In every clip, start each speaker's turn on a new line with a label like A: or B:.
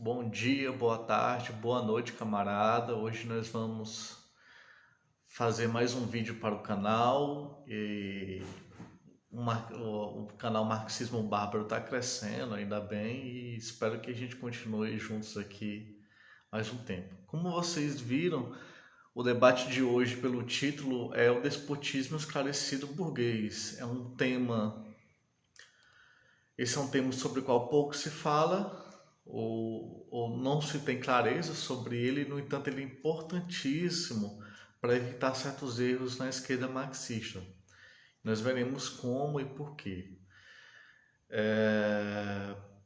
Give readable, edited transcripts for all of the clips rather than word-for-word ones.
A: Bom dia, boa tarde, boa noite, camarada. Hoje nós vamos fazer mais um vídeo para o canal. O canal Marxismo Bárbaro está crescendo, ainda bem, e espero que a gente continue juntos aqui mais um tempo. Como vocês viram, o debate de hoje, pelo título, é o despotismo esclarecido burguês. Esse é um tema sobre o qual pouco se fala, ou não se tem clareza sobre ele. No entanto, ele é importantíssimo para evitar certos erros na esquerda marxista. Nós veremos como e por quê.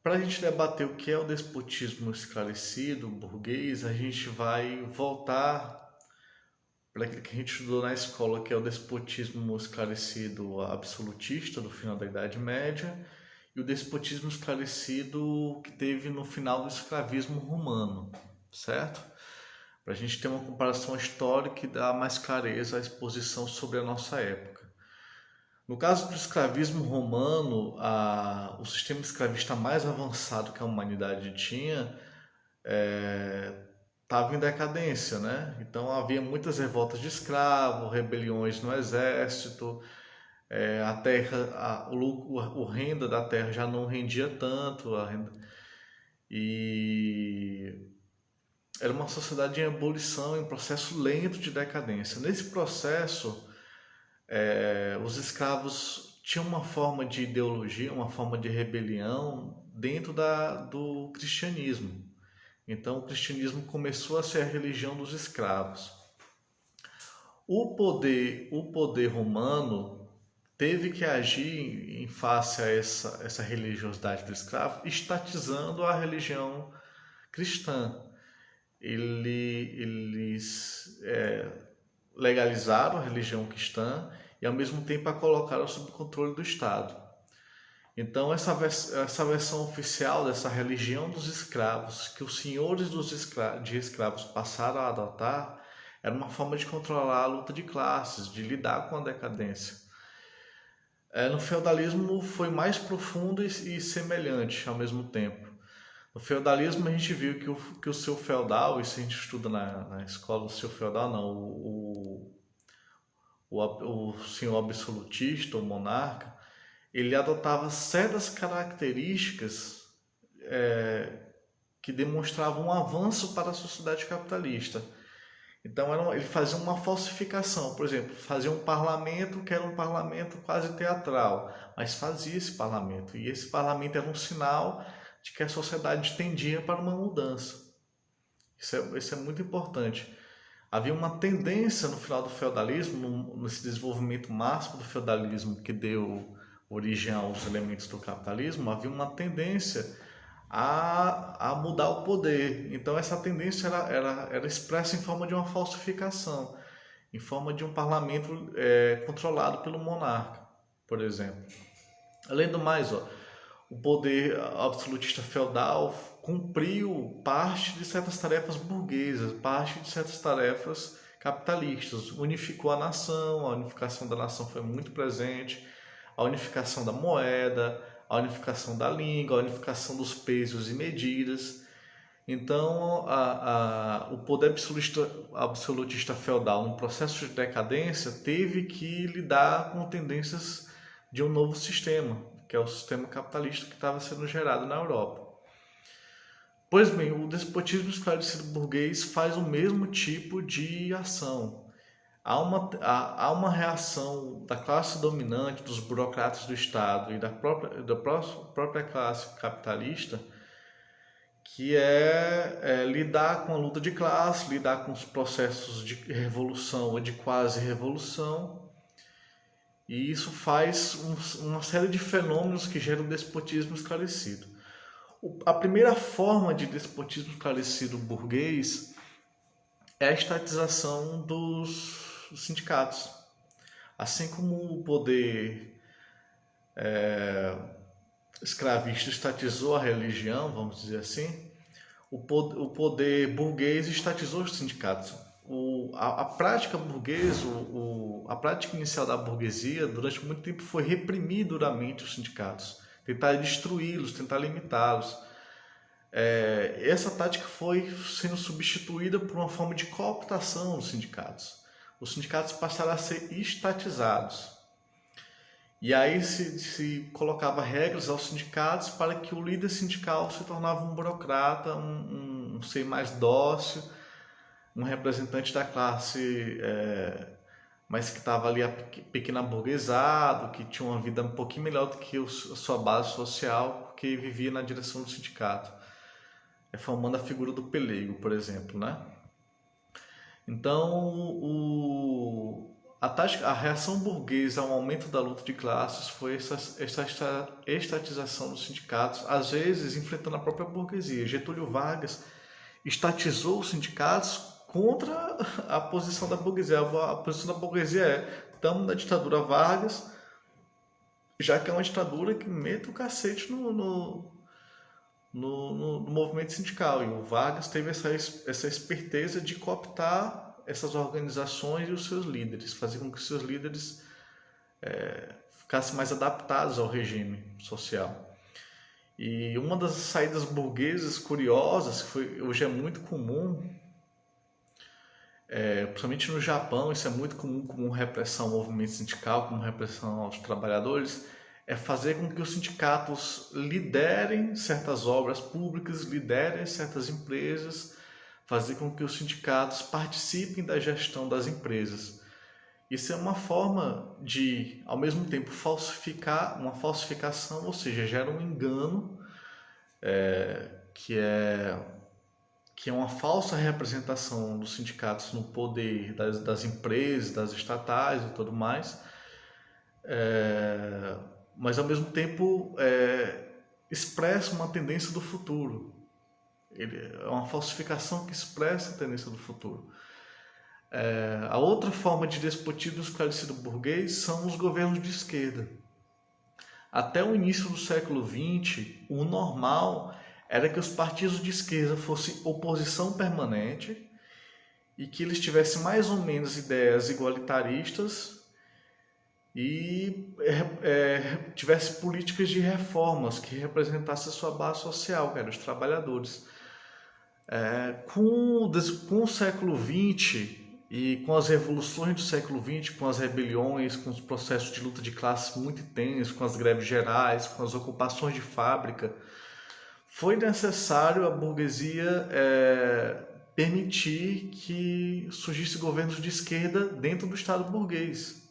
A: Para a gente debater o que é o despotismo esclarecido, burguês, a gente vai voltar para aquilo que a gente estudou na escola, que é o despotismo esclarecido absolutista do final da Idade Média, e o despotismo esclarecido que teve no final do escravismo romano, certo? Para a gente ter uma comparação histórica e dar mais clareza à exposição sobre a nossa época. No caso do escravismo romano, o sistema escravista mais avançado que a humanidade tinha estava em decadência, né? Então havia muitas revoltas de escravos, rebeliões no exército, a terra, o renda da terra já não rendia tanto, e era uma sociedade em ebulição, em processo lento de decadência. Nesse processo, os escravos tinham uma forma de ideologia, uma forma de rebelião dentro do cristianismo. Então, o cristianismo começou a ser a religião dos escravos. O poder romano teve que agir em face a essa religiosidade do escravo, estatizando a religião cristã. Eles legalizaram a religião cristã e, ao mesmo tempo, a colocaram sob controle do Estado. Então, essa versão oficial dessa religião dos escravos, que os senhores de escravos passaram a adotar, era uma forma de controlar a luta de classes, de lidar com a decadência. No feudalismo foi mais profundo e semelhante ao mesmo tempo. No feudalismo a gente viu que o seu feudal, isso a gente estuda na escola, o seu feudal não, o senhor absolutista, o monarca, ele adotava certas características que demonstravam um avanço para a sociedade capitalista. Então ele fazia uma falsificação, por exemplo, fazia um parlamento que era um parlamento quase teatral, mas fazia esse parlamento, e esse parlamento era um sinal de que a sociedade tendia para uma mudança. Isso é muito importante. Havia uma tendência no final do feudalismo, nesse desenvolvimento máximo do feudalismo que deu origem aos elementos do capitalismo, havia uma tendência a mudar o poder. Então essa tendência era expressa em forma de uma falsificação, em forma de um parlamento controlado pelo monarca, por exemplo. Além do mais, o poder absolutista feudal cumpriu parte de certas tarefas burguesas, parte de certas tarefas capitalistas, unificou a nação, a unificação da nação foi muito presente, a unificação da moeda, a unificação da língua, a unificação dos pesos e medidas. Então, o poder absolutista feudal, no processo de decadência, teve que lidar com tendências de um novo sistema, que é o sistema capitalista que estava sendo gerado na Europa. Pois bem, o despotismo esclarecido burguês faz o mesmo tipo de ação. Há uma reação da classe dominante, dos burocratas do Estado e da própria classe capitalista, que é lidar com a luta de classe, lidar com os processos de revolução ou de quase revolução, e isso faz uma série de fenômenos que geram despotismo esclarecido. A primeira forma de despotismo esclarecido burguês é a estatização dos sindicatos. Assim como o poder escravista estatizou a religião, vamos dizer assim, o poder burguês estatizou os sindicatos. A prática burguesa, a prática inicial da burguesia, durante muito tempo foi reprimir duramente os sindicatos, tentar destruí-los, tentar limitá-los. essa tática foi sendo substituída por uma forma de cooptação dos sindicatos. Os sindicatos passaram a ser estatizados. E aí se colocava regras aos sindicatos para que o líder sindical se tornava um burocrata, um ser mais dócil, um representante da classe, mas que estava ali pequeno aburguesado, que tinha uma vida um pouquinho melhor do que a sua base social, porque vivia na direção do sindicato, formando a figura do pelego, por exemplo, né? Então, a reação burguesa ao aumento da luta de classes foi essa estatização dos sindicatos, às vezes enfrentando a própria burguesia. Getúlio Vargas estatizou os sindicatos contra a posição da burguesia. A posição da burguesia estamos na ditadura Vargas, já que é uma ditadura que mete o cacete no movimento sindical. E o Vargas teve essa esperteza de cooptar essas organizações e os seus líderes, fazer com que os seus líderes ficassem mais adaptados ao regime social. E uma das saídas burguesas curiosas, que hoje é muito comum, principalmente no Japão, isso é muito comum como repressão ao movimento sindical, como repressão aos trabalhadores, é fazer com que os sindicatos liderem certas obras públicas, liderem certas empresas, fazer com que os sindicatos participem da gestão das empresas. Isso é uma forma de, ao mesmo tempo, falsificar, uma falsificação, ou seja, gera um engano, que é uma falsa representação dos sindicatos no poder das empresas, das estatais e tudo mais, mas ao mesmo tempo expressa uma tendência do futuro. É uma falsificação que expressa a tendência do futuro. A outra forma de despotismo esclarecido burguês são os governos de esquerda. Até o início do século XX, o normal era que os partidos de esquerda fossem oposição permanente e que eles tivessem mais ou menos ideias igualitaristas e tivesse políticas de reformas que representassem a sua base social, que eram os trabalhadores. Com o século XX e com as revoluções do século XX, com as rebeliões, com os processos de luta de classe muito intensos, com as greves gerais, com as ocupações de fábrica, foi necessário a burguesia permitir que surgissem governos de esquerda dentro do Estado burguês.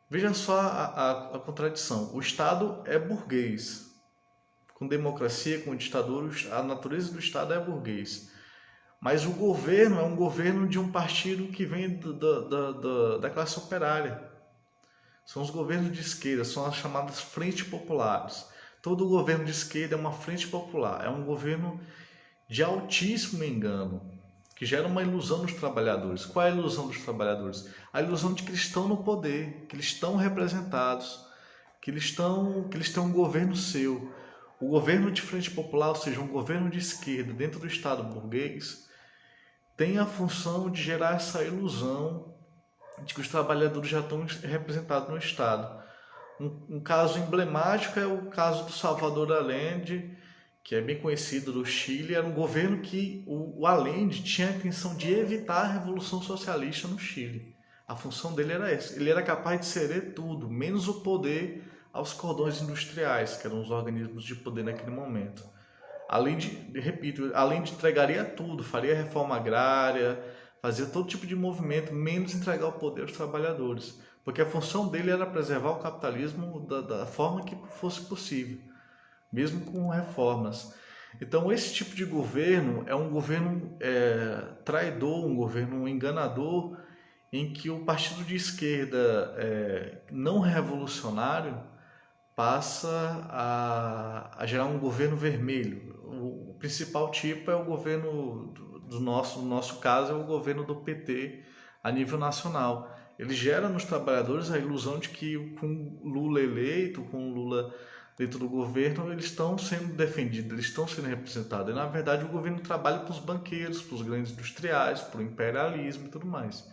A: Veja só a contradição. O Estado é burguês. Com democracia, com ditadura, a natureza do Estado é burguês. Mas o governo é um governo de um partido que vem da classe operária. São os governos de esquerda, são as chamadas frentes populares. Todo governo de esquerda é uma frente popular, é um governo de altíssimo engano, que gera uma ilusão nos trabalhadores. Qual é a ilusão dos trabalhadores? A ilusão de que eles estão no poder, que eles estão representados, que eles têm um governo seu. O governo de frente popular, ou seja, um governo de esquerda dentro do Estado burguês, tem a função de gerar essa ilusão de que os trabalhadores já estão representados no Estado. Um caso emblemático é o caso do Salvador Allende, que é bem conhecido, do Chile. Era um governo que o Allende tinha a intenção de evitar a Revolução Socialista no Chile. A função dele era essa. Ele era capaz de ceder tudo, menos o poder aos cordões industriais, que eram os organismos de poder naquele momento. Além de entregaria tudo, faria reforma agrária, fazia todo tipo de movimento, menos entregar o poder aos trabalhadores. Porque a função dele era preservar o capitalismo da forma que fosse possível, mesmo com reformas. Então, esse tipo de governo é um governo traidor, um governo enganador, em que o partido de esquerda não revolucionário passa a gerar um governo vermelho. O principal tipo é o governo no nosso caso, é o governo do PT a nível nacional. Ele gera nos trabalhadores a ilusão de que com Lula eleito, com Lula dentro do governo, eles estão sendo defendidos, eles estão sendo representados. E, na verdade, o governo trabalha para os banqueiros, para os grandes industriais, para o imperialismo e tudo mais.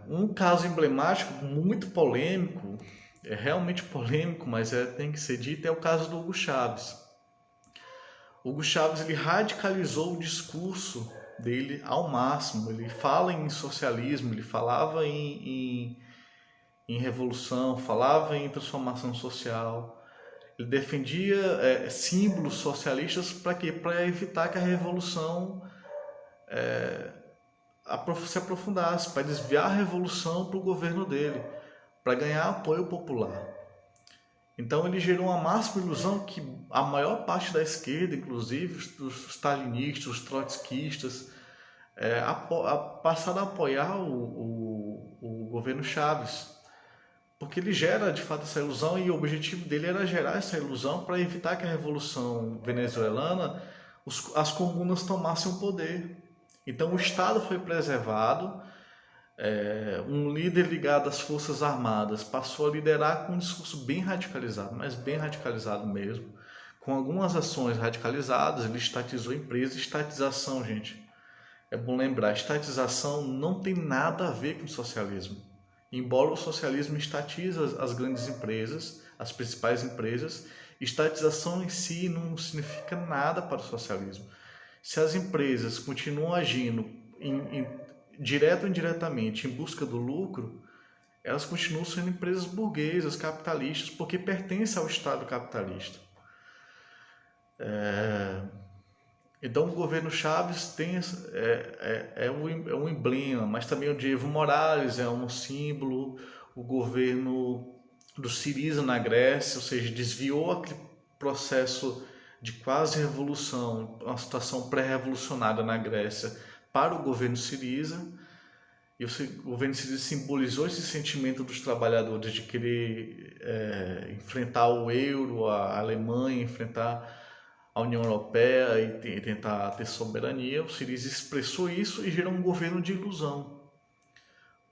A: Um caso emblemático, muito polêmico, realmente polêmico, mas tem que ser dito, é o caso do Hugo Chávez. Hugo Chávez ele radicalizou o discurso dele ao máximo. Ele fala em socialismo, ele falava em revolução, falava em transformação social. Ele defendia símbolos socialistas para quê? Para evitar que a revolução se aprofundasse, para desviar a revolução para o governo dele, para ganhar apoio popular. Então ele gerou uma máxima ilusão que a maior parte da esquerda, inclusive os stalinistas, os trotskistas, passaram a apoiar o governo Chávez, porque ele gera de fato essa ilusão e o objetivo dele era gerar essa ilusão para evitar que a revolução venezuelana, as comunas tomassem o poder. Então o Estado foi preservado. Um líder ligado às Forças Armadas passou a liderar com um discurso bem radicalizado, mas bem radicalizado mesmo, com algumas ações radicalizadas. Ele estatizou a empresa. Estatização, gente, é bom lembrar, estatização não tem nada a ver com socialismo. Embora o socialismo estatiza as grandes empresas, as principais empresas, estatização em si não significa nada para o socialismo. Se as empresas continuam agindo direto ou indiretamente em busca do lucro, elas continuam sendo empresas burguesas, capitalistas, porque pertencem ao Estado capitalista. Então o governo Chávez tem um emblema, mas também o de Evo Morales é um símbolo. O governo do Syriza na Grécia, ou seja, desviou aquele processo de quase revolução, uma situação pré-revolucionária na Grécia, para o governo Syriza. E o governo Syriza simbolizou esse sentimento dos trabalhadores de querer enfrentar o euro, a Alemanha, enfrentar a União Europeia e tentar ter soberania. O Syriza expressou isso e gerou um governo de ilusão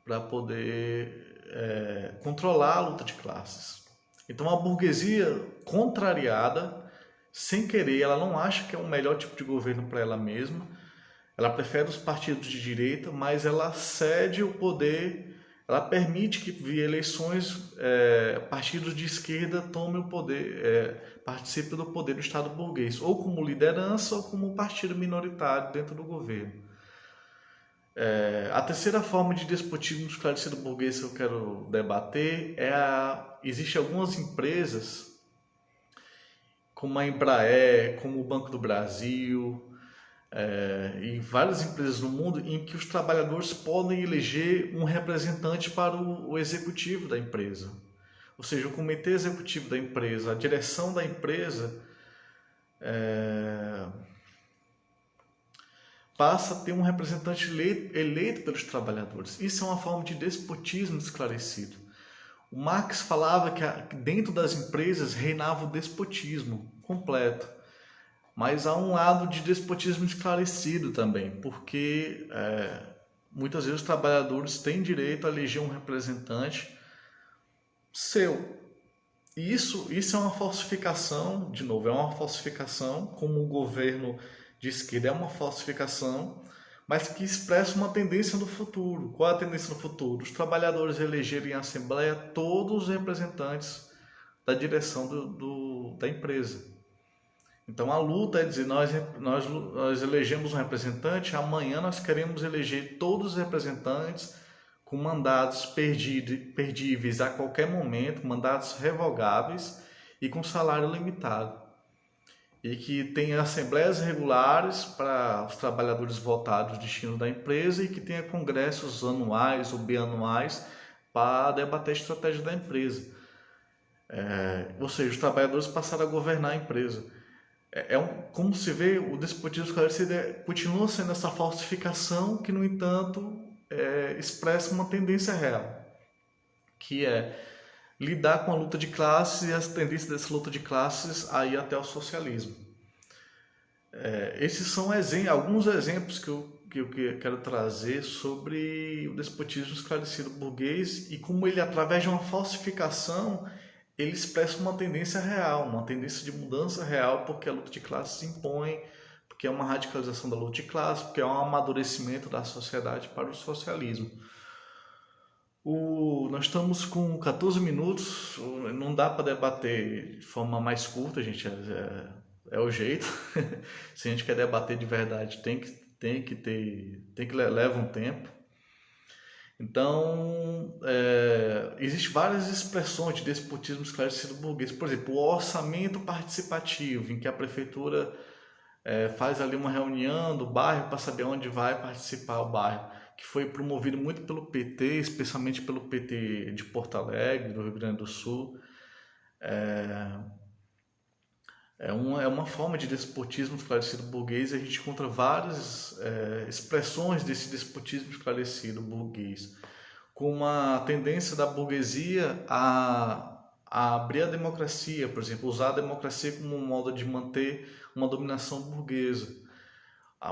A: para poder controlar a luta de classes. Então a burguesia contrariada, sem querer, ela não acha que é o melhor tipo de governo para ela mesma. Ela prefere os partidos de direita, mas ela cede o poder, ela permite que via eleições partidos de esquerda tomem o poder, participem do poder do Estado burguês, ou como liderança ou como partido minoritário dentro do governo. A terceira forma de despotismo esclarecido burguês que eu quero debater existem algumas empresas, como a Embraer, como o Banco do Brasil, e várias empresas no mundo em que os trabalhadores podem eleger um representante para o executivo da empresa. Ou seja, o comitê executivo da empresa, a direção da empresa, passa a ter um representante eleito pelos trabalhadores. Isso é uma forma de despotismo esclarecido. O Marx falava que dentro das empresas reinava o despotismo completo. Mas há um lado de despotismo esclarecido também, porque muitas vezes os trabalhadores têm direito a eleger um representante seu. E isso é uma falsificação, de novo, é uma falsificação, como o governo de esquerda é uma falsificação, mas que expressa uma tendência no futuro. Qual é a tendência no futuro? Os trabalhadores elegerem em assembleia todos os representantes da direção da empresa. Então a luta é dizer, nós elegemos um representante, amanhã nós queremos eleger todos os representantes com mandatos perdíveis a qualquer momento, mandatos revogáveis e com salário limitado. E que tenha assembleias regulares para os trabalhadores votar o destino da empresa e que tenha congressos anuais ou bianuais para debater a estratégia da empresa. Ou seja, os trabalhadores passaram a governar a empresa. Como se vê, o despotismo esclarecido continua sendo essa falsificação que, no entanto, expressa uma tendência real, que é lidar com a luta de classes e as tendências dessa luta de classes aí até o socialismo. Esses são alguns exemplos que eu quero trazer sobre o despotismo esclarecido burguês e como ele, através de uma falsificação, ele expressa uma tendência real, uma tendência de mudança real, porque a luta de classes se impõe, porque é uma radicalização da luta de classes, porque é um amadurecimento da sociedade para o socialismo. Nós estamos com 14 minutos, não dá para debater de forma mais curta, gente. é o jeito. Se a gente quer debater de verdade, leva um tempo. Então, existem várias expressões de despotismo esclarecido burguês. Por exemplo, o orçamento participativo, em que a prefeitura faz ali uma reunião do bairro para saber onde vai participar o bairro, que foi promovido muito pelo PT, especialmente pelo PT de Porto Alegre, do Rio Grande do Sul. É uma forma de despotismo esclarecido burguês, e a gente encontra várias expressões desse despotismo esclarecido burguês, com uma tendência da burguesia a abrir a democracia, por exemplo, usar a democracia como um modo de manter uma dominação burguesa.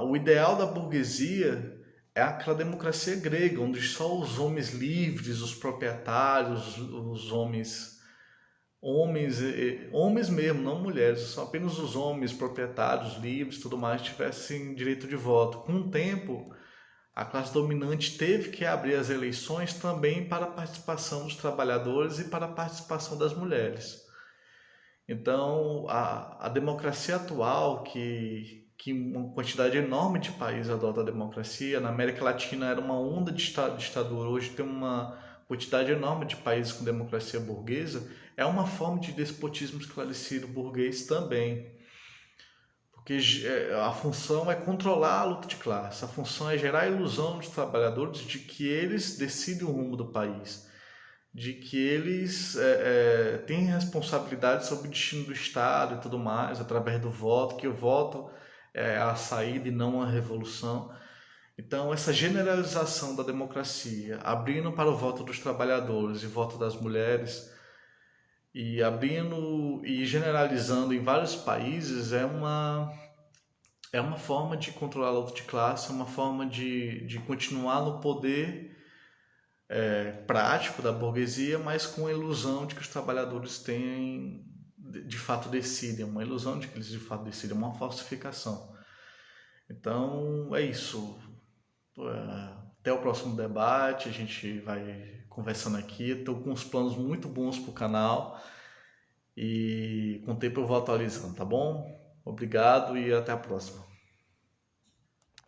A: O ideal da burguesia é aquela democracia grega, onde só os homens livres, os proprietários, os homens mesmo, não mulheres, são apenas os homens proprietários, livres, tudo mais, tivessem direito de voto. Com o tempo, a classe dominante teve que abrir as eleições também para a participação dos trabalhadores e para a participação das mulheres. Então, a democracia atual, que uma quantidade enorme de países adota a democracia, na América Latina era uma onda de ditadura, hoje tem uma quantidade enorme de países com democracia burguesa, é uma forma de despotismo esclarecido burguês também. Porque a função é controlar a luta de classe, a função é gerar a ilusão dos trabalhadores de que eles decidem o rumo do país, de que eles têm responsabilidade sobre o destino do Estado e tudo mais, através do voto, que o voto é a saída e não a revolução. Então, essa generalização da democracia, abrindo para o voto dos trabalhadores e voto das mulheres, e abrindo e generalizando em vários países, é uma forma de controlar a luta de classe, é uma forma de continuar no poder prático da burguesia, mas com a ilusão de que os trabalhadores têm, de fato decidem, uma ilusão de que eles de fato decidem, uma falsificação. Então, é isso. Até o próximo debate, a gente vai conversando aqui. Estou com uns planos muito bons para o canal e com o tempo eu vou atualizando, tá bom? Obrigado e até a próxima.